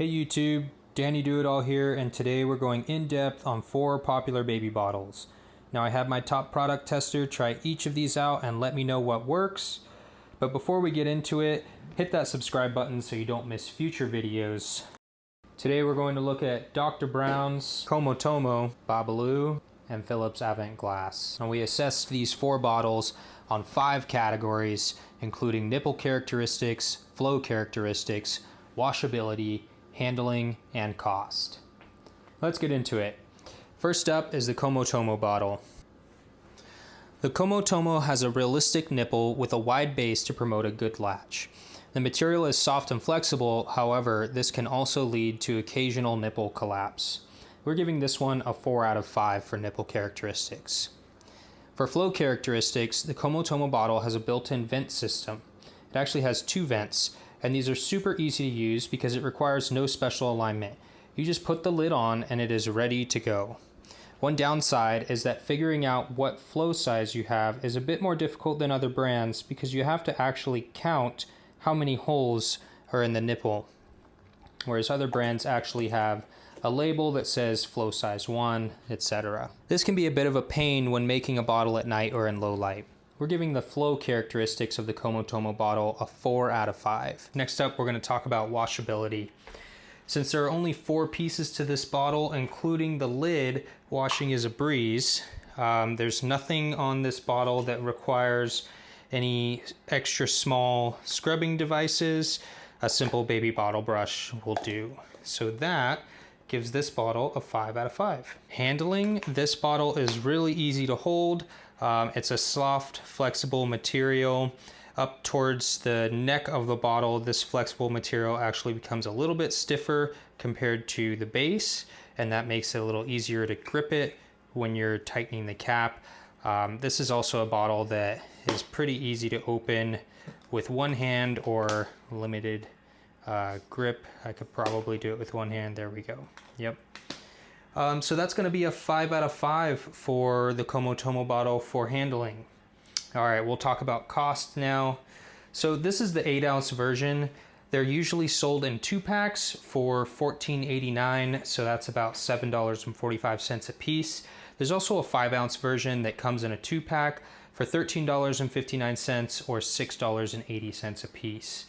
Hey YouTube, Danny Do It All here, and today we're going in depth on 4 popular baby bottles. Now I have my top product tester try each of these out and let me know what works. But before we get into it, hit that subscribe button so you don't miss future videos. Today we're going to look at Dr. Brown's, Comotomo, Babaloo, and Phillips Avent glass. And we assessed these 4 bottles on 5 categories, including nipple characteristics, flow characteristics, washability, handling, and cost. Let's get into it. First up is the Comotomo bottle. The Comotomo has a realistic nipple with a wide base to promote a good latch. The material is soft and flexible, however, this can also lead to occasional nipple collapse. We're giving this one a 4 out of 5 for nipple characteristics. For flow characteristics, the Comotomo bottle has a built-in vent system. It actually has 2 vents, and these are super easy to use because it requires no special alignment. You just put the lid on and it is ready to go. One downside is that figuring out what flow size you have is a bit more difficult than other brands because you have to actually count how many holes are in the nipple, whereas other brands actually have a label that says flow size 1, etc. This can be a bit of a pain when making a bottle at night or in low light. We're giving the flow characteristics of the Comotomo bottle a 4 out of 5. Next up, we're going to talk about washability. Since there are only 4 pieces to this bottle, including the lid, washing is a breeze. There's nothing on this bottle that requires any extra small scrubbing devices. A simple baby bottle brush will do. So that gives this bottle a 5 out of 5. Handling, this bottle is really easy to hold. It's a soft, flexible material. Up towards the neck of the bottle, this flexible material actually becomes a little bit stiffer compared to the base, and that makes it a little easier to grip it when you're tightening the cap. This is also a bottle that is pretty easy to open with one hand or limited grip. I could probably do it with one hand. There we go. Yep. So that's going to be a 5 out of 5 for the Comotomo bottle for handling. All right, we'll talk about cost now. So this is the 8-ounce version. They're usually sold in 2 packs for $14.89, so that's about $7.45 a piece. There's also a 5-ounce version that comes in a 2-pack for $13.59 or $6.80 a piece.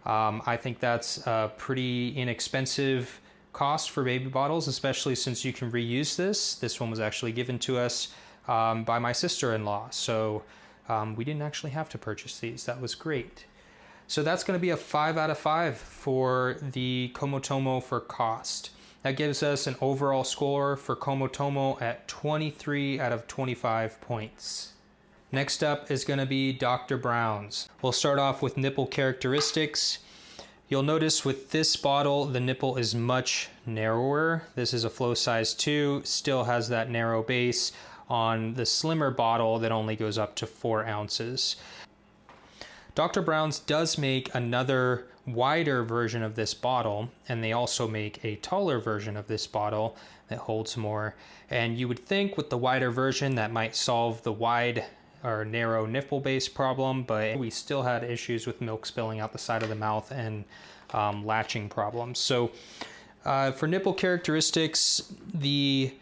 I think that's a pretty inexpensive cost for baby bottles, especially since you can reuse this. This one was actually given to us by my sister-in-law, so we didn't actually have to purchase these. That was great. So that's going to be a 5 out of 5 for the Comotomo for cost. That gives us an overall score for Comotomo at 23 out of 25 points. Next up is going to be Dr. Brown's. We'll start off with nipple characteristics. You'll notice with this bottle, the nipple is much narrower. This is a flow size 2, still has that narrow base. On the slimmer bottle that only goes up to 4 ounces. Dr. Brown's does make another wider version of this bottle, and they also make a taller version of this bottle that holds more. And you would think with the wider version that might solve the wide or narrow nipple base problem, but we still had issues with milk spilling out the side of the mouth and latching problems. So for nipple characteristics, the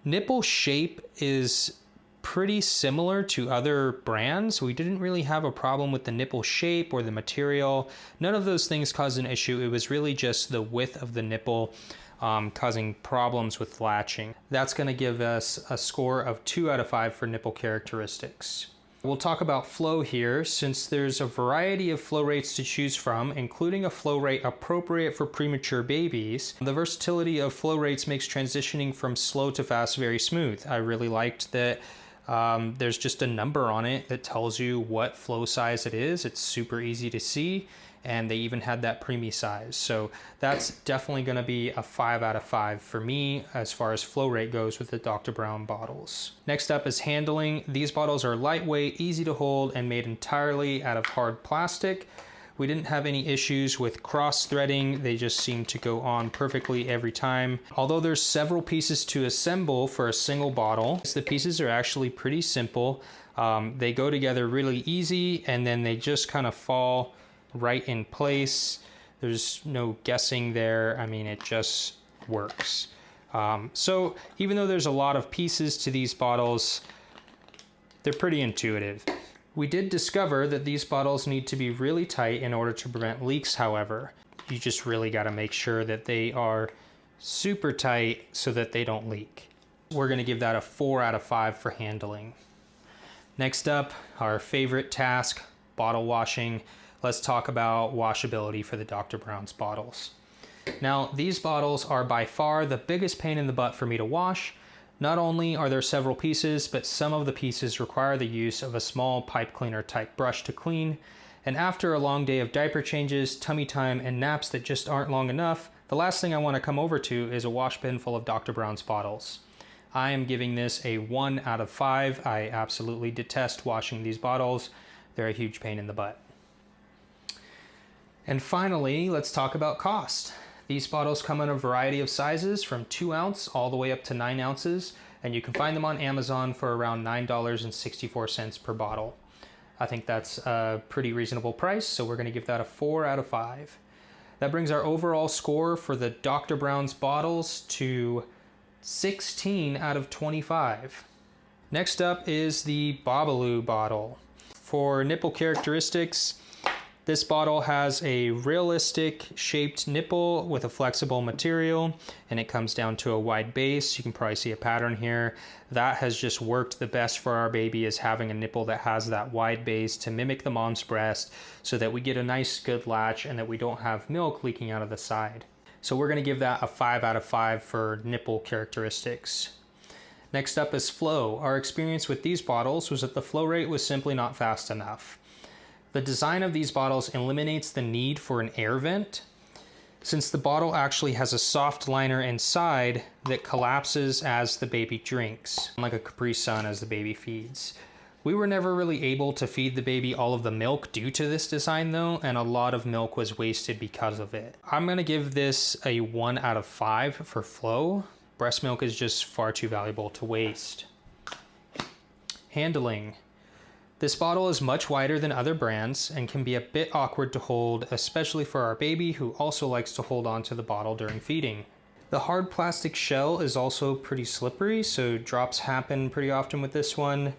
nipple shape is pretty similar to other brands. We didn't really have a problem with the nipple shape or the material. None of those things caused an issue. It was really just the width of the nipple causing problems with latching. That's going to give us a score of 2 out of 5 for nipple characteristics. We'll talk about flow here, since there's a variety of flow rates to choose from, including a flow rate appropriate for premature babies. The versatility of flow rates makes transitioning from slow to fast very smooth. I really liked that there's just a number on it that tells you what flow size it is. It's super easy to see, and they even had that preemie size. So that's definitely going to be a 5 out of 5 for me as far as flow rate goes with the Dr. Brown bottles. Next up is handling. These bottles are lightweight, easy to hold, and made entirely out of hard plastic. We didn't have any issues with cross threading. They just seem to go on perfectly every time. Although there's several pieces to assemble for a single bottle, the pieces are actually pretty simple. They go together really easy, and then they just kind of fall right in place. There's no guessing there. I mean, it just works. So even though there's a lot of pieces to these bottles, they're pretty intuitive. We did discover that these bottles need to be really tight in order to prevent leaks, however. You just really got to make sure that they are super tight so that they don't leak. We're going to give that a 4 out of 5 for handling. Next up, our favorite task, bottle washing. Let's talk about washability for the Dr. Brown's bottles. Now, these bottles are by far the biggest pain in the butt for me to wash. Not only are there several pieces, but some of the pieces require the use of a small pipe cleaner type brush to clean. And after a long day of diaper changes, tummy time, and naps that just aren't long enough, the last thing I want to come over to is a wash bin full of Dr. Brown's bottles. I am giving this a 1 out of 5. I absolutely detest washing these bottles. They're a huge pain in the butt. And finally, let's talk about cost. These bottles come in a variety of sizes from 2 ounce all the way up to 9 ounces, and you can find them on Amazon for around $9.64 per bottle. I think that's a pretty reasonable price, so we're going to give that a 4 out of 5. That brings our overall score for the Dr. Brown's bottles to 16 out of 25. Next up is the Babaloo bottle. For nipple characteristics, this bottle has a realistic shaped nipple with a flexible material, and it comes down to a wide base. You can probably see a pattern here. That has just worked the best for our baby, is having a nipple that has that wide base to mimic the mom's breast so that we get a nice good latch and that we don't have milk leaking out of the side. So we're going to give that a 5 out of 5 for nipple characteristics. Next up is flow. Our experience with these bottles was that the flow rate was simply not fast enough. The design of these bottles eliminates the need for an air vent, since the bottle actually has a soft liner inside that collapses as the baby drinks, like a Capri Sun as the baby feeds. We were never really able to feed the baby all of the milk due to this design though, and a lot of milk was wasted because of it. I'm gonna give this a 1 out of 5 for flow. Breast milk is just far too valuable to waste. Handling. This bottle is much wider than other brands and can be a bit awkward to hold, especially for our baby who also likes to hold on to the bottle during feeding. The hard plastic shell is also pretty slippery, so drops happen pretty often with this one.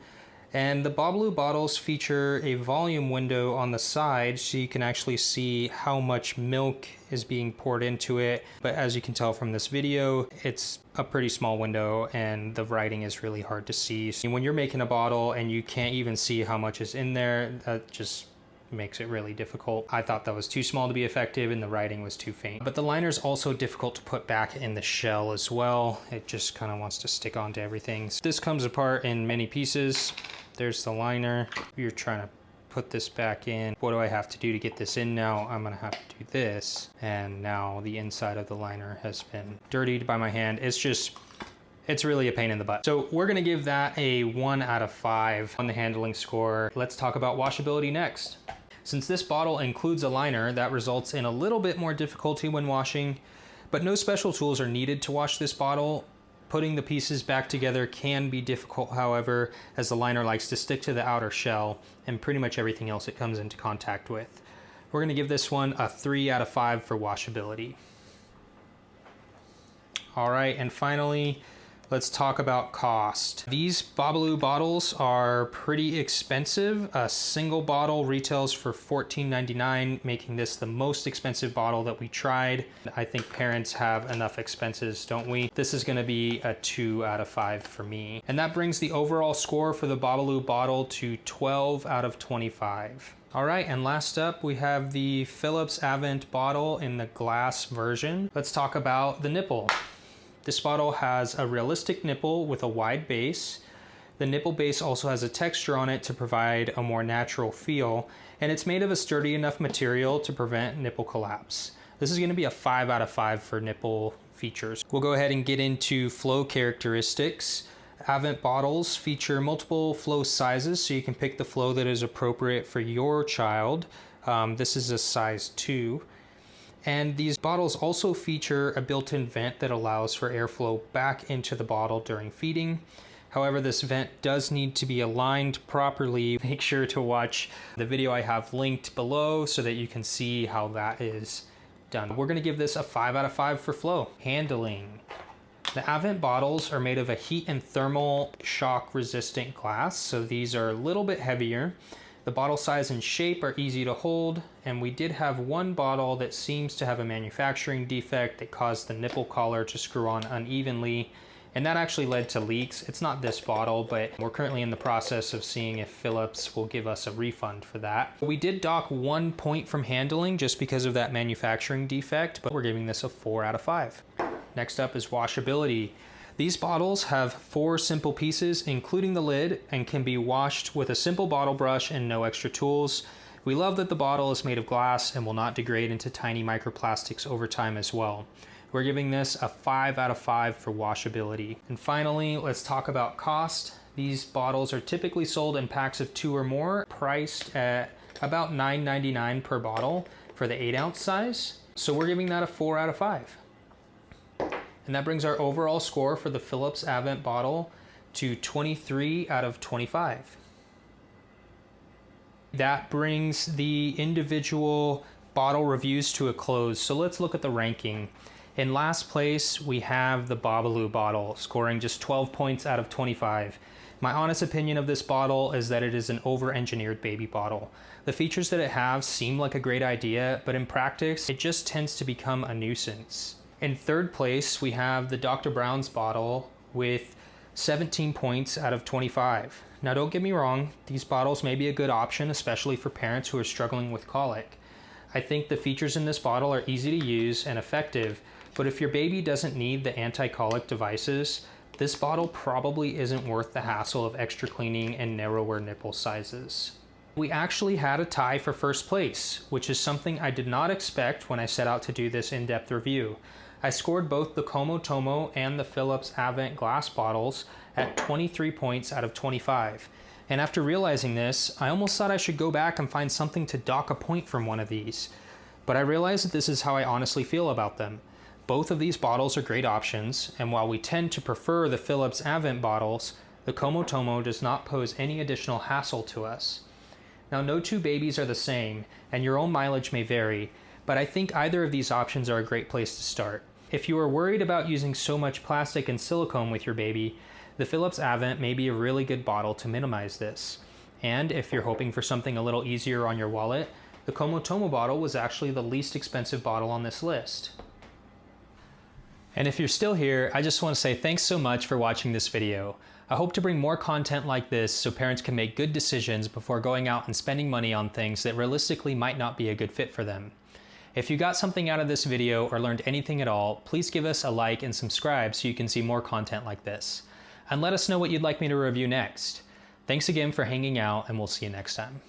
And the Babaloo bottles feature a volume window on the side so you can actually see how much milk is being poured into it. But as you can tell from this video, it's a pretty small window and the writing is really hard to see. So when you're making a bottle and you can't even see how much is in there, that just makes it really difficult. I thought that was too small to be effective and the writing was too faint. But the liner is also difficult to put back in the shell as well. It just kind of wants to stick onto everything. So this comes apart in many pieces. There's the liner. You're trying to put this back in. What do I have to do to get this in now? I'm gonna have to do this. And now the inside of the liner has been dirtied by my hand. It's really a pain in the butt. So we're gonna give that a 1 out of 5 on the handling score. Let's talk about washability next. Since this bottle includes a liner, that results in a little bit more difficulty when washing, but no special tools are needed to wash this bottle. Putting the pieces back together can be difficult, however, as the liner likes to stick to the outer shell and pretty much everything else it comes into contact with. We're gonna give this one a 3 out of 5 for washability. All right, and finally, let's talk about cost. These Babaloo bottles are pretty expensive. A single bottle retails for $14.99, making this the most expensive bottle that we tried. I think parents have enough expenses, don't we? This is gonna be a 2 out of 5 for me. And that brings the overall score for the Babaloo bottle to 12 out of 25. All right, and last up we have the Phillips Avent bottle in the glass version. Let's talk about the nipple. This bottle has a realistic nipple with a wide base. The nipple base also has a texture on it to provide a more natural feel, and it's made of a sturdy enough material to prevent nipple collapse. This is going to be a 5 out of 5 for nipple features. We'll go ahead and get into flow characteristics. Avent bottles feature multiple flow sizes, so you can pick the flow that is appropriate for your child. This is a size 2. And these bottles also feature a built-in vent that allows for airflow back into the bottle during feeding. However, this vent does need to be aligned properly. Make sure to watch the video I have linked below so that you can see how that is Done. We're gonna give this a 5 out of 5 for flow. Handling. The Avent bottles are made of a heat and thermal shock resistant glass, so these are a little bit heavier. The bottle size and shape are easy to hold, and we did have one bottle that seems to have a manufacturing defect that caused the nipple collar to screw on unevenly, and that actually led to leaks. It's not this bottle, but we're currently in the process of seeing if Phillips will give us a refund for that. We did dock 1 point from handling just because of that manufacturing defect, but we're giving this a 4 out of 5. Next up is washability. These bottles have 4 simple pieces, including the lid, and can be washed with a simple bottle brush and no extra tools. We love that the bottle is made of glass and will not degrade into tiny microplastics over time as well. We're giving this a 5 out of 5 for washability. And finally, let's talk about cost. These bottles are typically sold in packs of 2 or more, priced at about $9.99 per bottle for the 8-ounce size. So we're giving that a 4 out of 5. And that brings our overall score for the Phillips Avent bottle to 23 out of 25. That brings the individual bottle reviews to a close. So let's look at the ranking. In last place, we have the Babaloo bottle, scoring just 12 points out of 25. My honest opinion of this bottle is that it is an over-engineered baby bottle. The features that it has seem like a great idea, but in practice, it just tends to become a nuisance. In third place, we have the Dr. Brown's bottle with 17 points out of 25. Now don't get me wrong, these bottles may be a good option, especially for parents who are struggling with colic. I think the features in this bottle are easy to use and effective, but if your baby doesn't need the anti-colic devices, this bottle probably isn't worth the hassle of extra cleaning and narrower nipple sizes. We actually had a tie for first place, which is something I did not expect when I set out to do this in-depth review. I scored both the Comotomo and the Phillips Avent glass bottles at 23 points out of 25. And after realizing this, I almost thought I should go back and find something to dock a point from one of these. But I realized that this is how I honestly feel about them. Both of these bottles are great options, and while we tend to prefer the Phillips Avent bottles, the Comotomo does not pose any additional hassle to us. Now, no 2 babies are the same, and your own mileage may vary, but I think either of these options are a great place to start. If you are worried about using so much plastic and silicone with your baby, the Phillips Avent may be a really good bottle to minimize this. And if you're hoping for something a little easier on your wallet, the Comotomo bottle was actually the least expensive bottle on this list. And if you're still here, I just want to say thanks so much for watching this video. I hope to bring more content like this so parents can make good decisions before going out and spending money on things that realistically might not be a good fit for them. If you got something out of this video or learned anything at all, please give us a like and subscribe so you can see more content like this. And let us know what you'd like me to review next. Thanks again for hanging out, and we'll see you next time.